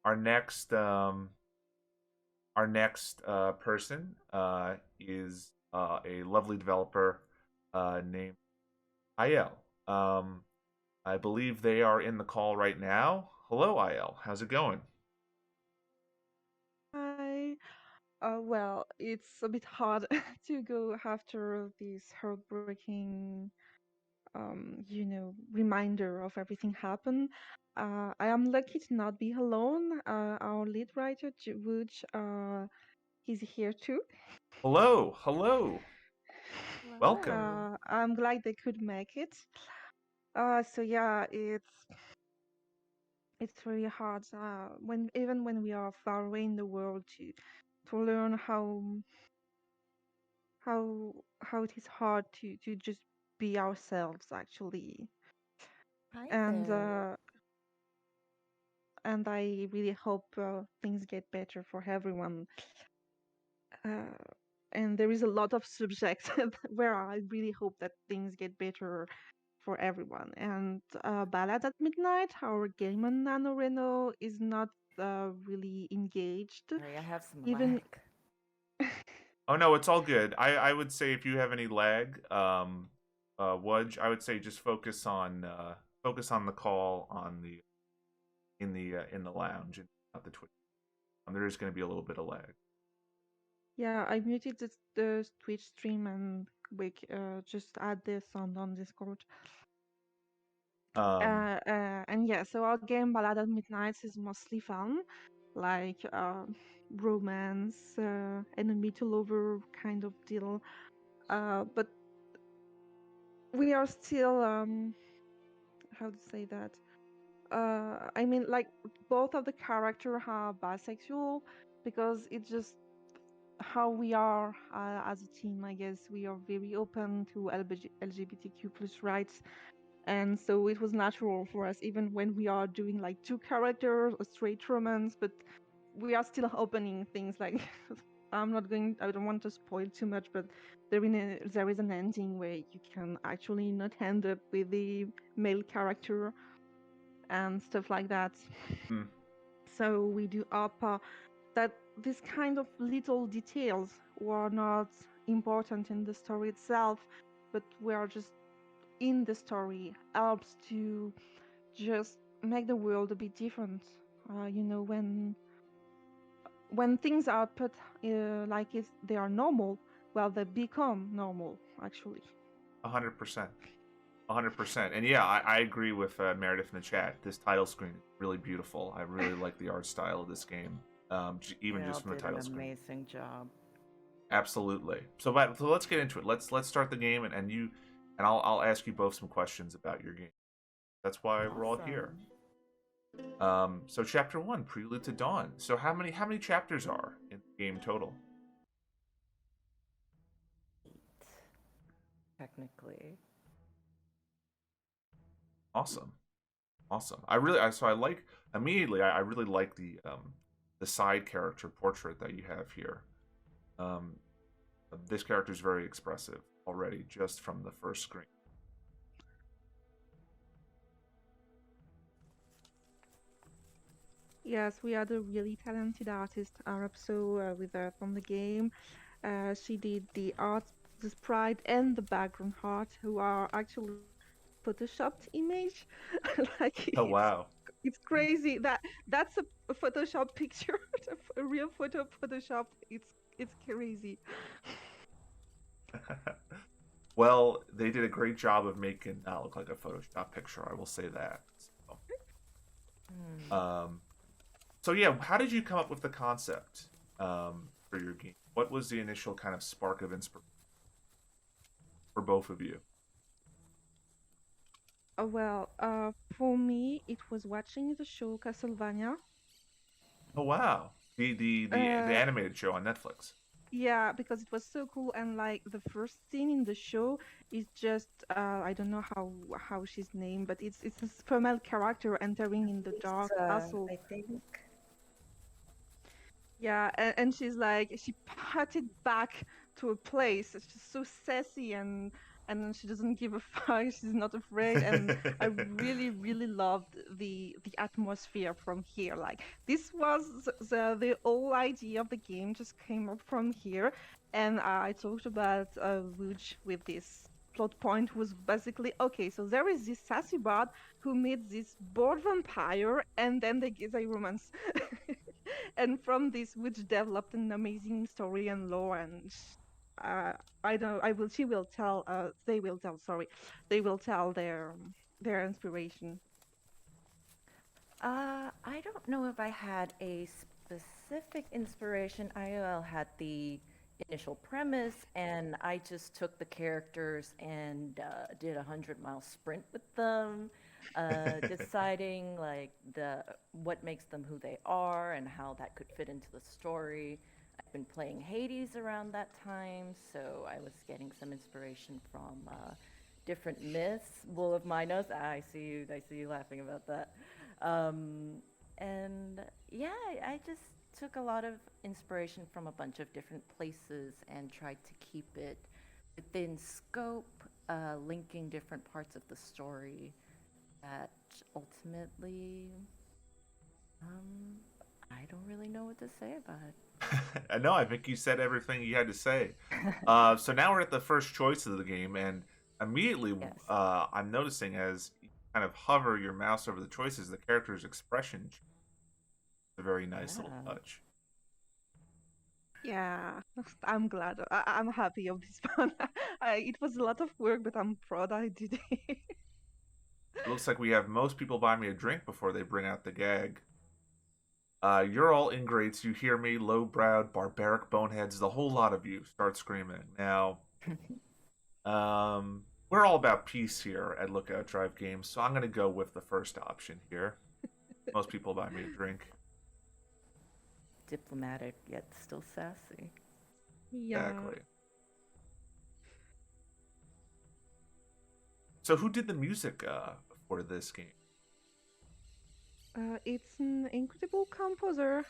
our next person is a lovely developer named IL. I believe they are in the call right now. Hello, IL. How's it going? Hi. Well, it's a bit hard to go after this heartbreaking, reminder of everything happened. I am lucky to not be alone. Our lead writer, Wuj, he's here too. Hello, hello. Welcome. Hello. I'm glad they could make it. So yeah, it's really hard when even when we are far away in the world to learn how it is hard to just be ourselves actually. Hi and there. uh, and I really hope things get better for everyone. uh, and there is a lot of subjects where I really hope that things get better for everyone. And Ballads at Midnight, our game on NaNoReNo, is not really engaged Sorry, I have some even. lag. Oh no, it's all good. I would say if you have any lag, Wudge, I would say just focus on the call on the in the lounge and not the Twitch. There is going to be a little bit of lag. Yeah, I muted the Twitch stream and we just add this on Discord. Um, And yeah, so our game Ballad at Midnight is mostly fun, like romance, enemy to lover kind of deal. But we are still how to say that? I mean, like both of the character are bisexual because it's just how we are as a team. I guess we are very open to LGBTQ plus rights, and so it was natural for us even when we are doing like two characters a straight romance, but we are still opening things like I don't want to spoil too much, but there is an ending where you can actually not end up with the male character and stuff like that. hmm, So we do up that this kind of little details were not important in the story itself, but were just in the story helps to just make the world a bit different. When things are put like if they are normal, well, they become normal actually. 100%, 100%. And yeah, I agree with Meredith in the chat. This title screen is really beautiful. I really like the art style of this game, even You all just from the did an title screen. amazing job. Absolutely. So let's get into it. Let's start the game, and I'll ask you both some questions about your game. That's why we're all here. Awesome. So chapter one, Prelude to Dawn. So how many chapters are in the game total? 8, technically. Awesome, awesome. I like immediately. I really like the side character portrait that you have here. Um, this character is very expressive already, just from the first screen. Yes, we had a really talented artist, Arapso, with us on the game. She did the art, the sprite, and the background art, who are actually photoshopped image. Like Oh wow. it's crazy that that's a Photoshop picture, a real photo Photoshop. It's crazy. Well, they did a great job of making that look like a Photoshop picture. I will say that. Hmm. So yeah, how did you come up with the concept for your game? What was the initial kind of spark of inspiration for both of you? For me, it was watching the show Castlevania. Oh wow, the Uh, animated show on Netflix. yeah, because it was so cool, and like the first scene in the show is just I don't know how she's named, but it's a female character entering in the dark Lisa, castle. I think. Yeah, and she's like she put it back to a place. It's just so sassy, and and then she doesn't give a fuck. She's not afraid, and I really, really loved the atmosphere from here. Like this was the whole idea of the game just came up from here, and I talked about Rouge with this plot point was basically okay. So there is this sassy bard who meets this bored vampire, and then they get a romance. And from this, which developed an amazing story and lore, and uh, I don't. I will. She will tell. They will tell. Sorry, they will tell their inspiration. I don't know if I had a specific inspiration. I had the initial premise, and I just took the characters and did a 100-mile sprint with them, deciding like the what makes them who they are and how that could fit into the story. I've been playing Hades around that time, so I was getting some inspiration from different myths. Bull of Minos. I see you. I see you laughing about that. Um, and yeah, I just took a lot of inspiration from a bunch of different places and tried to keep it within scope, linking different parts of the story that ultimately, I don't really know what to say about it. No, I think you said everything you had to say. So now we're at the first choice of the game, and immediately Yes. I'm noticing as you kind of hover your mouse over the choices, the character's expression. It's a very nice little Yeah. touch. Yeah, I'm glad. I'm happy of this one. It was a lot of work, but I'm proud I did it. It looks like we have most people buy me a drink before they bring out the gag. You're all ingrates, you hear me, low-browed, barbaric boneheads, the whole lot of you start screaming. Now, we're all about peace here at Lookout Drive Games, so I'm going to go with the first option here. Most people buy me a drink. Diplomatic yet still sassy. Yeah, Exactly. So who did the music for this game? it's an incredible composer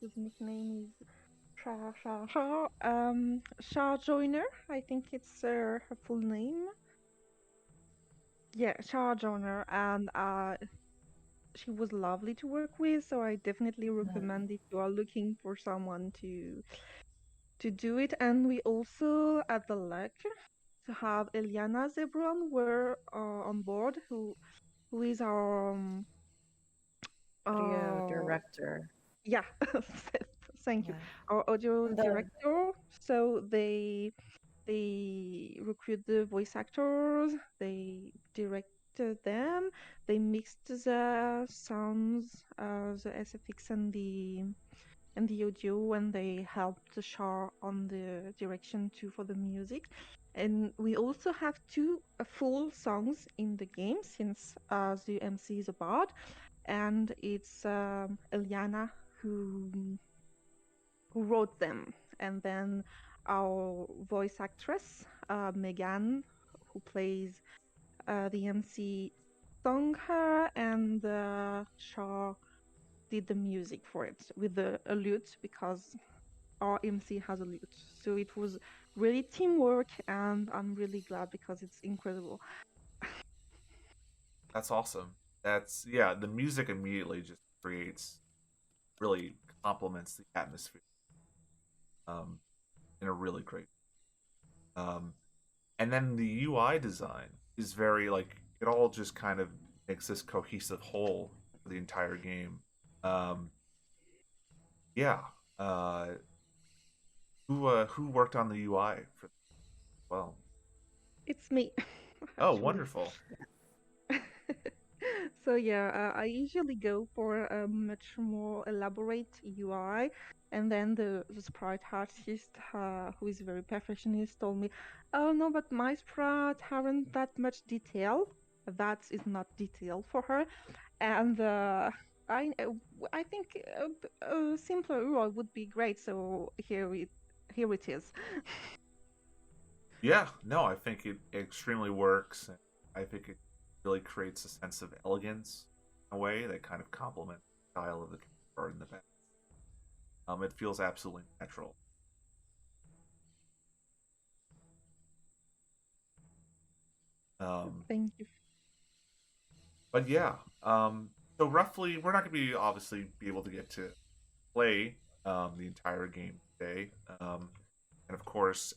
whose nickname is Shah Joyner. I think it's her full name. Yeah, Shah Joyner, and she was lovely to work with. So I definitely recommend if you are looking for someone to do it. And we also had the luck to have Eliana Zebron were on board, who is our Audio uh director. yeah, thank you, Yeah. our audio The director. So they recruit the voice actors, they directed them, they mixed the sounds, the SFX and the audio, and they helped the Shah on the direction too for the music. And we also have two full songs in the game since the MC is a bard, and it's Eliana who wrote them, and then our voice actress Megan, who plays the MC, sung her, and Shah did the music for it with a lute because our MC has a lute. So it was really teamwork, and I'm really glad because it's incredible. That's awesome. That's yeah. The music immediately just creates really complements the atmosphere um, in a really great. Um, and then the UI design is very like it all just kind of makes this cohesive whole for the entire game. Um, yeah. Uh, who worked on the UI for well? It's me, Oh, actually. wonderful. So yeah, I usually go for a much more elaborate UI, and then the sprite artist, who is very perfectionist, told me, "Oh no, but my sprites haven't that much detail. That is not detail for her." And I think a simpler UI would be great. So here it is. Yeah, no, I think it extremely works. And I think it really creates a sense of elegance in a way that kind of complements the style of the art in the back. It feels absolutely natural. Thank you. But yeah, so roughly, we're not going to be obviously be able to get to play the entire game today, and of course,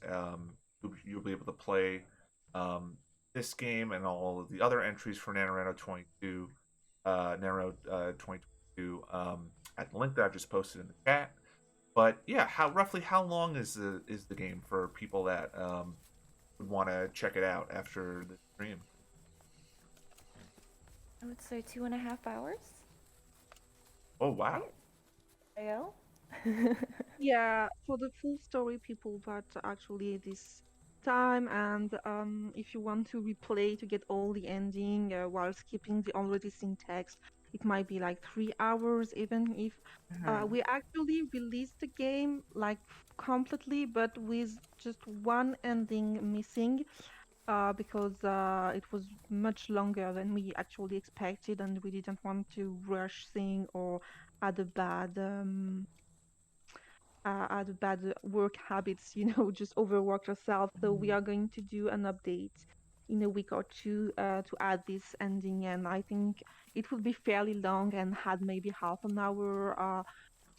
you'll be able to play um, this game and all of the other entries for NaNoReNo 22, NaNoReNo 2022 at the link that I've just posted in the chat. But yeah, how long is the game for people that would want to check it out after the stream? I would say 2.5 hours, Oh wow. right? AL? Yeah, for the full story, people, but actually this time, and if you want to replay to get all the ending while skipping the already seen text, it might be like 3 hours, even if Mhm. we actually released the game like completely, but with just one ending missing, because it was much longer than we actually expected, and we didn't want to rush thing or add a bad work habits, just overwork yourself. So we are going to do an update in a week or two to add this ending, and I think it will be fairly long and had maybe half an hour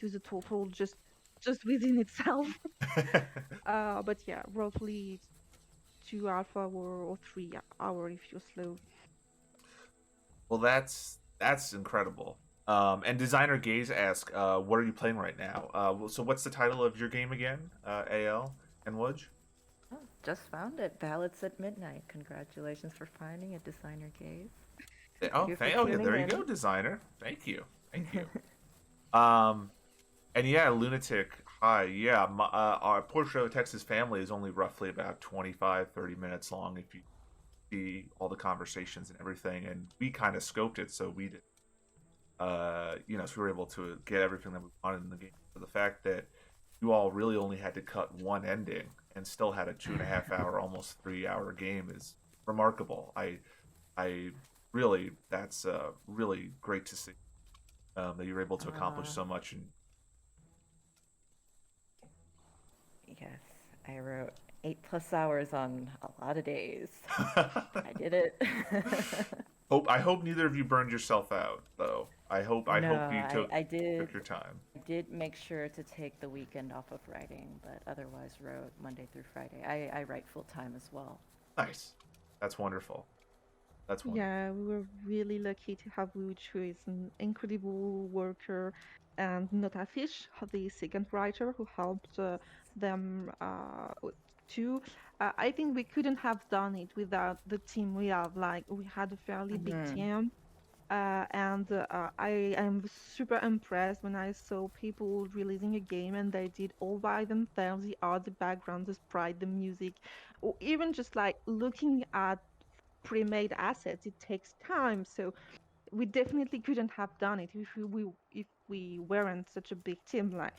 to the total just within itself. But yeah, roughly 2 half hour or 3 hour if you're slow. Well, that's incredible. And designer Gaze ask, what are you playing right now? So what's the title of your game again? AL and Wudge? Oh, just found it. Ballads at Midnight. Congratulations for finding a designer gaze. Thank you for Oh yeah, tuning there you in. go, designer. Thank you, thank you. Um, and yeah, lunatic. Hi, yeah. Our Portrait of Texas family is only roughly about 25-30 minutes long if you see all the conversations and everything, and we kind of scoped it, so we did so we were able to get everything that we wanted in the game. So the fact that you all really only had to cut one ending and still had a 2.5 hour, almost 3 hour game is remarkable. I really, that's really great to see that you were able to accomplish Uh, so much. And yes, I wrote 8+ hours on a lot of days. I did it. I hope neither of you burned yourself out, though. I No, hope you I took did. your time. I did make sure to take the weekend off of writing, but otherwise wrote Monday through Friday. I write full time as well. Nice. That's wonderful. That's wonderful. Yeah, we were really lucky to have Wuch, who is an incredible worker, and Notafish, the second writer, who helped them too. I think we couldn't have done it without the team we have. Like, we had a fairly big Hmm. team, and I am super impressed when I saw people releasing a game and they did all by themselves, the art, the background, the sprite, the music, or even just like looking at pre-made assets. It takes time, so we definitely couldn't have done it if we weren't such a big team. Like,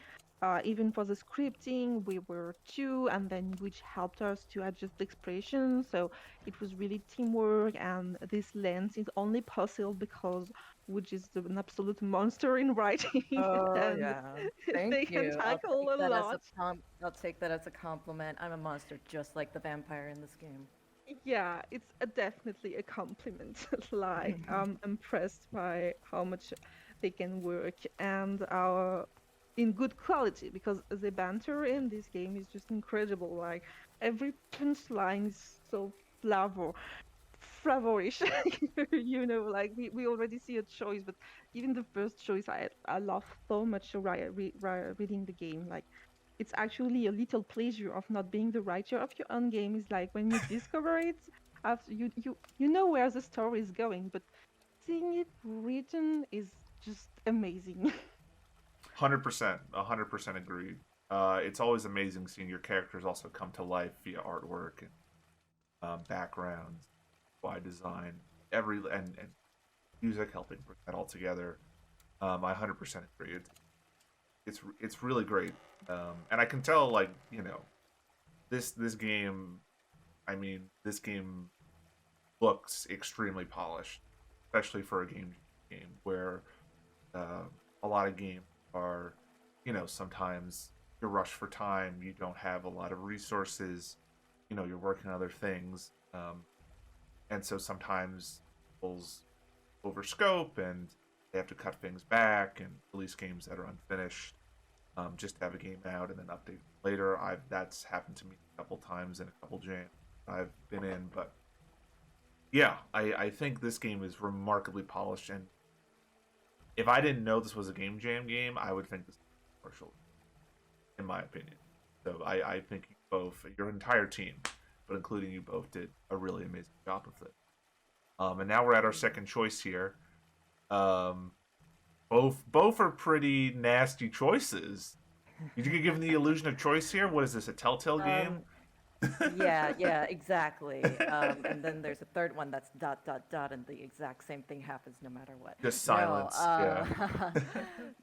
even for the scripting, we were two, and then which helped us to adjust the expression. So it was really teamwork, and this lens is only possible because which is an absolute monster in writing, Oh and yeah. Thank they can you. I'll tackle take a that as lot. a I'll take that as a compliment. I'm a monster just like the vampire in this game. Yeah, it's definitely a compliment. Like, I'm impressed by how much they can work and in good quality, because the banter in this game is just incredible. Like, every punchline is so flavorish. Like, we already see a choice, but even the first choice, I love so much reading the game. Like, it's actually a little pleasure of not being the writer of your own game. Is like when you discover it after you know where the story is going, but seeing it written is just amazing. 100%, 100% agreed. It's always amazing seeing your characters also come to life via artwork and backgrounds, by design, and music helping bring that all together. I 100% agree. It's really great, and I can tell, like, this game. I mean, this game looks extremely polished, especially for a game where uh, a lot of games are, sometimes you're rushed for time, you don't have a lot of resources, you're working on other things. and so sometimes people's over scope and they have to cut things back and release games that are unfinished, just to have a game out and then update later. That's happened to me a couple times in a couple jams I've been in, but yeah, I think this game is remarkably polished, and if I didn't know this was a game jam game, I would think this was commercial, in my opinion. So I think you both, your entire team, but including you both, did a really amazing job with it. And now we're at our second choice here. Um, both are pretty nasty choices. You could give the illusion of choice here. What is this? A Telltale game? Yeah, exactly. And then there's a third one that's ... and the exact same thing happens no matter what. Just silence. Yeah.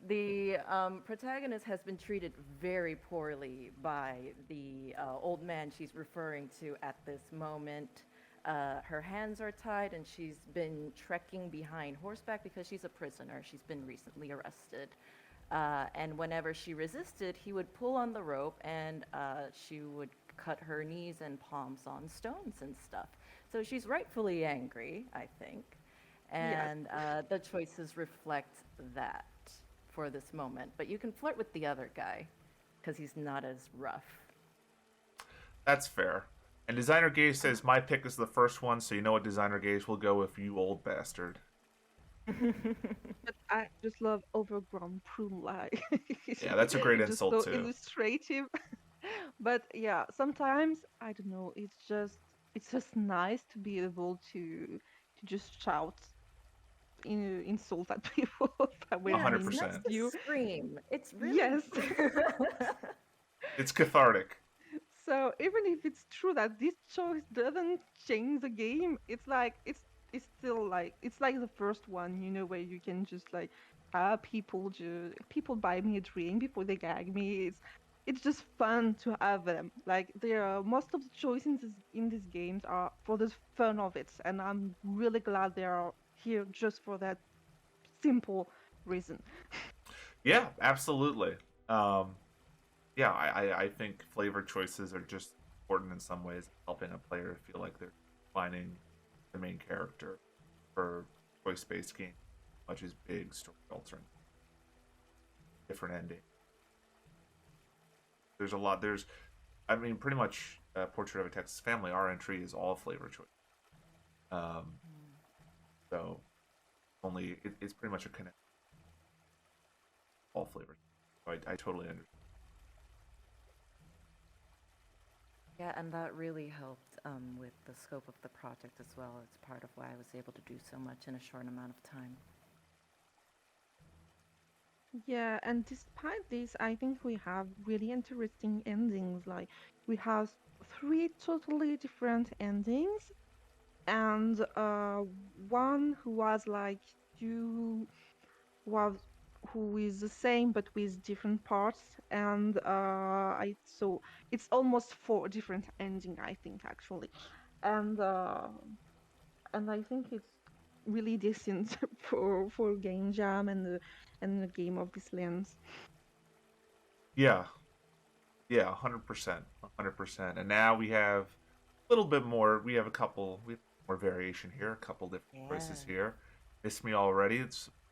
The protagonist has been treated very poorly by the old man she's referring to at this moment. Her hands are tied, and she's been trekking behind horseback because she's a prisoner. She's been recently arrested. And whenever she resisted, he would pull on the rope, and she would cut her knees and palms on stones and stuff. So she's rightfully angry, I think. And the choices reflect that for this moment. But you can flirt with the other guy because he's not as rough. That's fair. And Designer Gaze says, my pick is the first one, so you know what, Designer Gaze, will go with you old bastard. But I just love overgrown prune like. Yeah, that's a great It's insult, just so too. illustrative. But yeah, sometimes I don't know. It's just nice to be able to just shout insult at people that when Yeah, they it's nice 100%. miss you. to scream. It's really Yes. It's cathartic. So even if it's true that this choice doesn't change the game, it's still like it's like the first one, where you can just like people buy me a drink before they gag me. It's just fun to have them. Like there are most of the choices in these games are for the fun of it, and I'm really glad they are here just for that simple reason. Yeah, absolutely. Yeah, I think flavor choices are just important in some ways, helping a player feel like they're finding the main character for choice-based game, much as big story altering, different ending. There's a lot. I mean, pretty much Portrait of a Texas Family. Our entry is all flavor choice. Um, so it's pretty much a connect all flavors. So I totally understand. Yeah, and that really helped with the scope of the project as well. It's part of why I was able to do so much in a short amount of time. Yeah, and despite this, I think we have really interesting endings. Like we have three totally different endings, and one who was like two was who is the same but with different parts, and I so it's almost four different ending, I think actually, and I think it's really decent for game jam and the game of this lens. Yeah, yeah, 100%, 100%. And now we have a little bit more. We have more variation here, a couple different choices Yeah. here. Miss me already.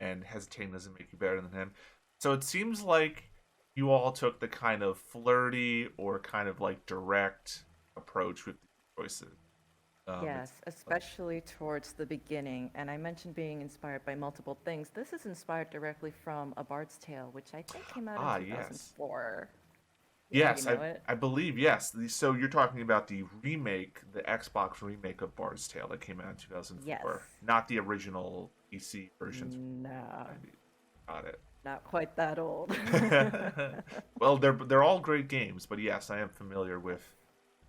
And hesitating doesn't make you better than him. So it seems like you all took the kind of flirty or kind of like direct approach with the choices. Yes, especially towards the beginning. And I mentioned being inspired by multiple things. This is inspired directly from A Bard's Tale, which I think came out in Yes. 2004. Yes, You know it? I believe, yes. So you're talking about the remake, the Xbox remake of Bard's Tale that came out in 2004. Yes. Not the original PC versions from No, the 90s. Got it. not quite that old. Well, they're all great games, but yes, I am familiar with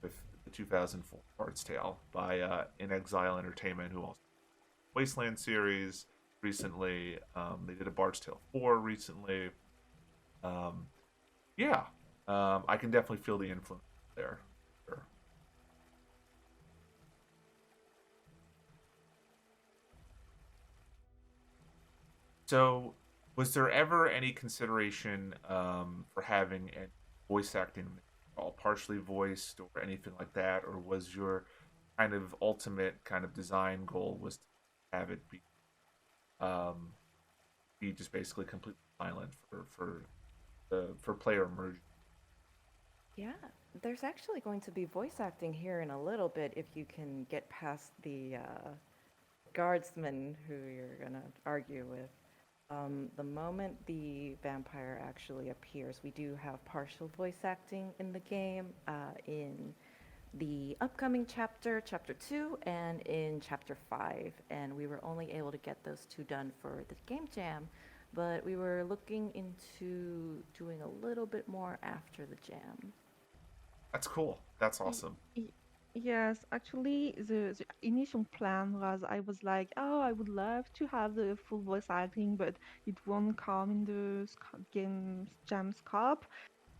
the 2004 Bard's Tale by In Exile Entertainment, who also Wasteland series recently. They did a Bard's Tale 4 recently. Um, yeah, I can definitely feel the influence there. Sure. So, was there ever any consideration for having a voice acting all partially voiced or anything like that, or was your kind of ultimate kind of design goal was to have it um, be just basically completely silent for player immersion. Yeah, there's actually going to be voice acting here in a little bit if you can get past the guardsman who you're gonna argue with. The moment the vampire actually appears, we do have partial voice acting in the game, in the upcoming chapter, chapter 2, and in chapter 5. And we were only able to get those two done for the game jam, but we were looking into doing a little bit more after the jam. That's cool. That's Y- awesome. y- Yes, actually, the initial plan was I was like, oh, I would love to have the full voice acting, but it won't come in the game jam scope.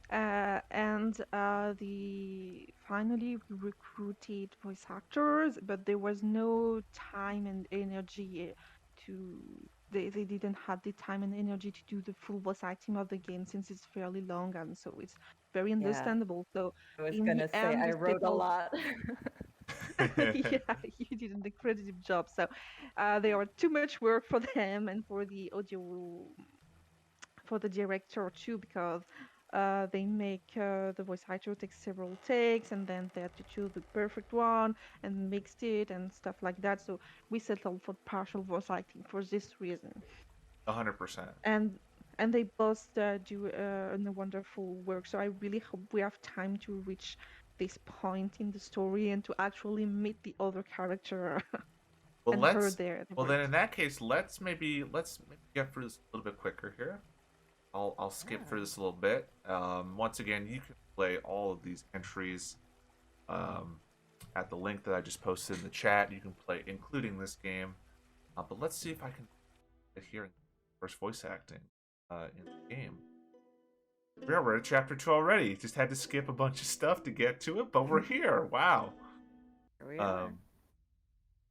And the finally we recruited voice actors, but there was no time and energy to. They didn't have the time and energy to do the full voice acting of the game since it's fairly long, and so it's very Yeah, understandable. So I was in the gonna say end, I we wrote a settled. lot. Yeah, you did an incredible job. So there were too much work for them and for the audio, for the director too, because they make the voice actor take several takes and then they had to choose the perfect one and mixed it and stuff like that. So we settled for partial voice acting for this reason. 100%. And and they both do a wonderful work. So I really hope we have time to reach this point in the story and to actually meet the other character Well, and her let's. there. Well, then in that case, let's maybe get through this a little bit quicker here. I'll skip Yeah. through this a little bit. Once again, you can play all of these entries um, at the link that I just posted in the chat. You can play, including this game. But let's see if I can get here first voice acting in the game. Yeah, we're at chapter 2 already. Just had to skip a bunch of stuff to get to it, but we're here. Wow. Here we are. Um,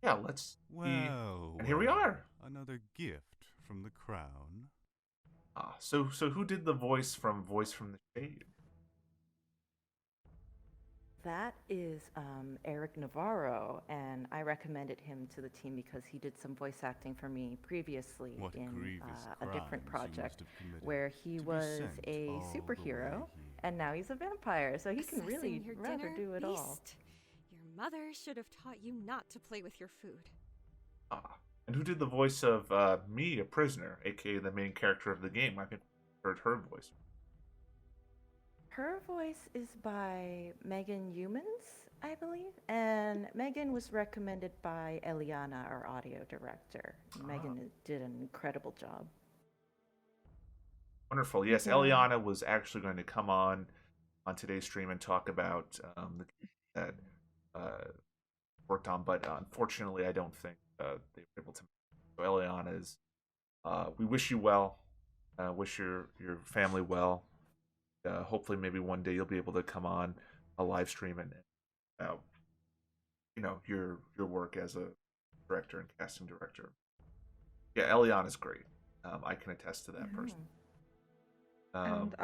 yeah, let's see. Well, And here we are. another gift from the crown. So who did the voice from the shade? That is Eric Navarro, and I recommended him to the team because he did some voice acting for me previously What in grievous a different crimes you must project have committed where he to be was sent a all the way superhero, here. and now he's a vampire, so he can really Assessing your rather dinner, do it all. beast. Your mother should have taught you not to play with your food. And who did the voice of me, a prisoner, aka the main character of the game? I think we heard her voice. Her voice is by Megan Humans, I believe, and Megan was recommended by Eliana, our audio director. Megan did an incredible job. Wonderful. Yes, Yeah. Eliana was actually going to come on today's stream and talk about the game that worked on, but unfortunately, I don't think they were able to. So Eliana is. We wish you well. Wish your family well. Hopefully, maybe one day you'll be able to come on a live stream and uh, your work as a director and casting director. Yeah, Eliana is great. I can attest to that personally. And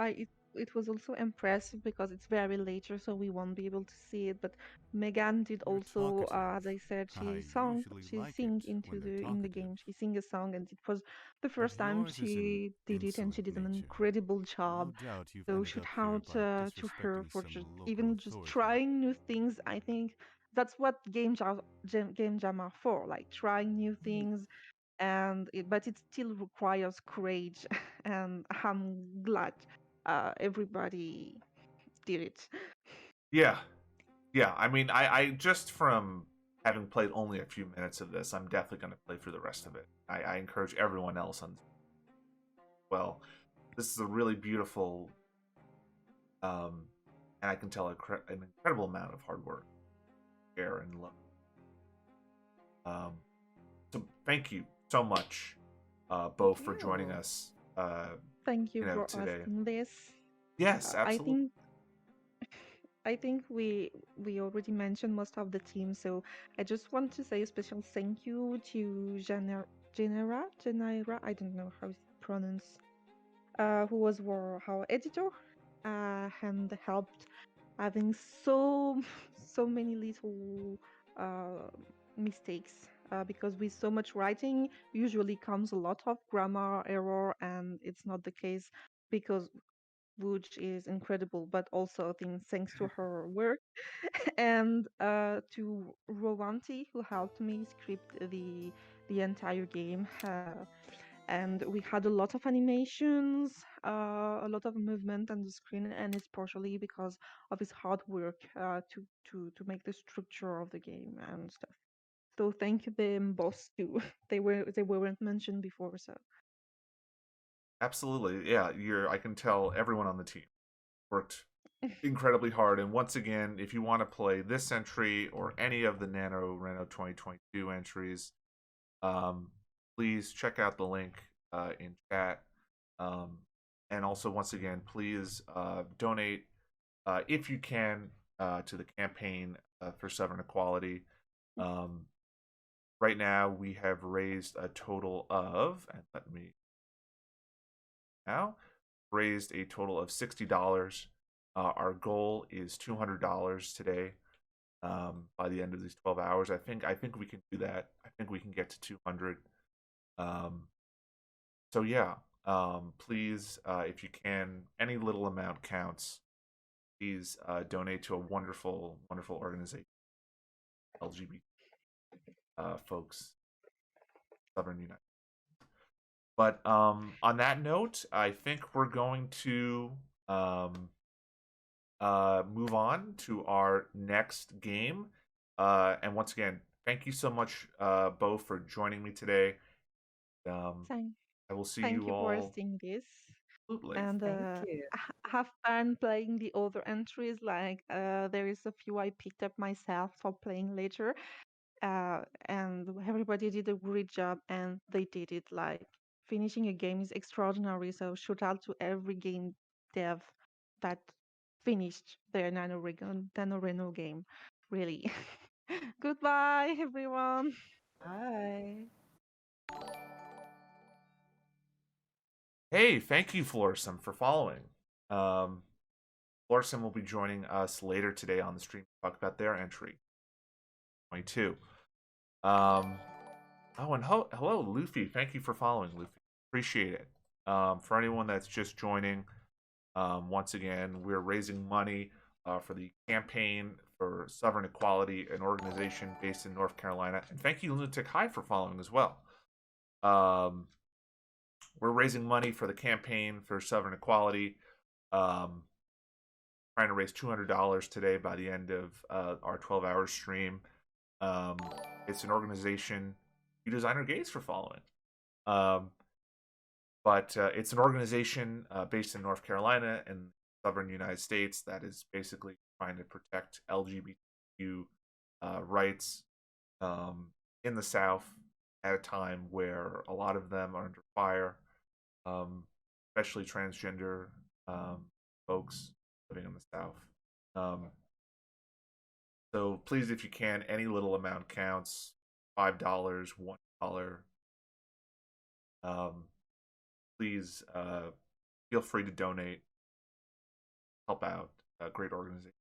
it was also impressive because it's very later, so we won't be able to see it. But Megan did You're also, as talkative. I said, I usually she like sing it into when they're in the talkative. game. She sing a song, and it was the But first time yours is an she did it, and she insolent did an nature. incredible No job. doubt you've So ended shout up here out by to her disrespecting for some just local even just authority. trying new things. I think that's what game jam are for, like trying new things. But it still requires courage, and I'm glad everybody did it. Yeah, yeah. I mean, I just from having played only a few minutes of this, I'm definitely going to play through the rest of it. I encourage everyone else on. Well, this is a really beautiful, and I can tell an incredible amount of hard work, care, and love. Um, so thank you so much, both for joining you. us. Thank you for Today. asking this. Yes, I absolutely. think we already mentioned most of the team, so I just want to say a special thank you to Genera. I don't know how it's pronounced. Who was our editor, and helped having so so many little uh, mistakes because with so much writing usually comes a lot of grammar error, and it's not the case because Wuj is incredible, but also I think thanks to her work and to Rowanti who helped me script the entire game. And we had a lot of animations, a lot of movement on the screen, and it's partially because of his hard work to make the structure of the game and stuff. So thank them both too. They weren't mentioned before, so Absolutely, yeah. I can tell everyone on the team worked incredibly hard. And once again, if you want to play this entry or any of the NaNoReNo 2022 entries, um, please check out the link in chat. Um, and also, once again, please donate if you can to the campaign for Southern Equality. Um, right now, we have raised a total of, and let me now, raised a total of $60. Our goal is $200 today. By the end of these 12 hours, I think we can do that. I think we can get to 200. Um, so yeah, please, if you can, any little amount counts. Please donate to a wonderful, wonderful organization, LGBT folks, Southern United. But on that note, I think we're going to um, move on to our next game. And once again, thank you so much, Bo, for joining me today. thank I will see thank you you for all. hosting this. Absolutely. And Thank you. have fun playing the other entries. Like there is a few I picked up myself for playing later, and everybody did a great job, and they did it. Like finishing a game is extraordinary. So shout out to every game dev that finished their NaNoReNo game. Really. Goodbye, everyone. Bye. Hey, thank you, Florsum, for following. Um, Florsum will be joining us later today on the stream to talk about their entry 22. Oh, and hello, Luffy. Thank you for following, Luffy. Appreciate it. For anyone that's just joining, once again, we're raising money for the campaign for Southern Equality, an organization based in North Carolina. And thank you, Lunatic High, for following as well. Um, we're raising money for the campaign for Southern Equality. Um, trying to raise $200 today by the end of our 12-hour stream. Um, it's an organization you designer gates for following. Um, but it's an organization based in North Carolina and southern United States that is basically trying to protect LGBTQ rights in the South at a time where a lot of them are under fire, especially transgender folks living in the South. So please, if you can, any little amount counts. $5, $1. Please feel free to donate, help out. A great organization.